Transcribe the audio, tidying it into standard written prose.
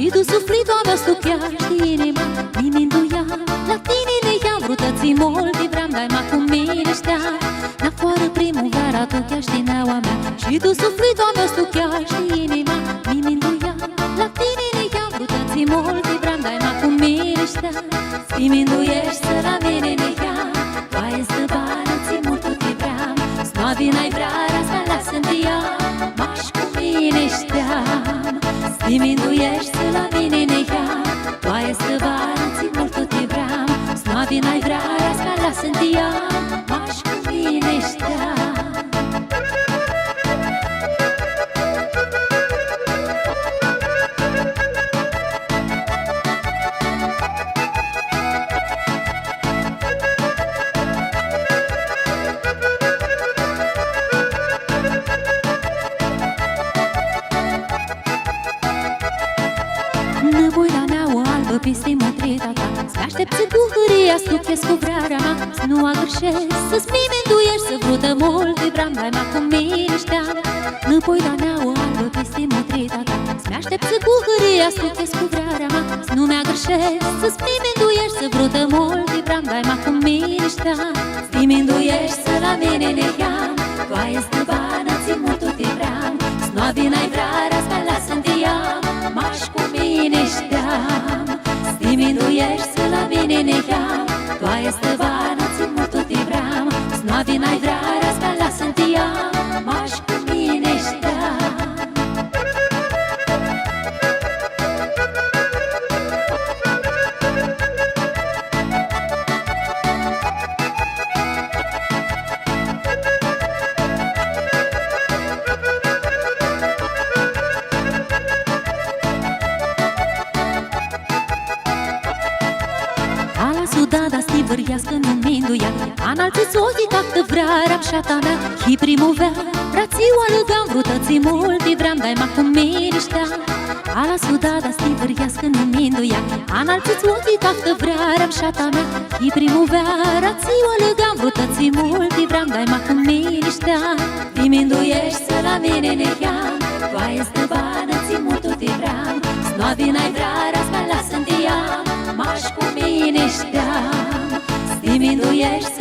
Și tu sufletul a tu chiar știi inima, nimic-nduia. La tine ne-am vrut ți mult, vreau dai ma cu mine șteam. N-afară primăvara, tu chiar știi neaua mea. Și tu sufletul a tu chiar știi inima, nimic-nduia. La tine ne-am vrut ți mult, vreau dai ma cu mine șteam. Nimic-nduiești să la mine ne-am, toaie să bană ți mult tu te vreau. Snoavi n-ai vrea, asta lasă-mi ea, m-aș cu mine șteam. Nimic-nduiești să la mine ne-am, toaie să bană ți mult tu te vreau. Snoavi n-ai vrea, asta lasă-mi ea, m-aș cu mine șteam. Năvoia neaua albă peste mătreta ta, să-aștepți bucuria, stuchezi cu vrearea mea. Să nu agârșesc, să-ți mimenduiești, să vrudă mult, de vreau mai ma cu mine șteam. Năvoia neaua albă peste mătreta ta, să-aștepți bucuria, stuchezi cu vrearea mea. Să nu mi-agârșesc, să-ți mimenduiești, să vrudă mult, de vreau mai ma cu mine șteam. Să mimenduiești, să la mine ne-am, toaie stăbană, ți mult tu te vreau. Să nu avii n-ai vrea, asta lasă-mi te iau, m-aș cu mine șteam. Diminuiești să la mine ne-am, toaie stăvană, ți mult tu te vreau. Snoavi n-ai vrea, asta lasă-mi te iau, m-aș cu mine șteam. Sudada stivăriască numindu-ia, înalțiți ochii ca-tă vreau șata mea. Și primăvera, rațiua lăgam, vrutății mult, vreau dai ma cu mine șteam. Ala sudada stivăriască numindu-ia, înalțiți ochii ca-tă vreau șata mea. Și primăvera, rațiua lăgam, vrutății mult, vreau dai ma cu mine șteam. Diminduiești să la mine ne-am, toaie stăbană, ți mult tu te vreau. Snoavi n-ai vrea, asta lasă-mi te iau, m-aș cu mine șteam. Diminuiești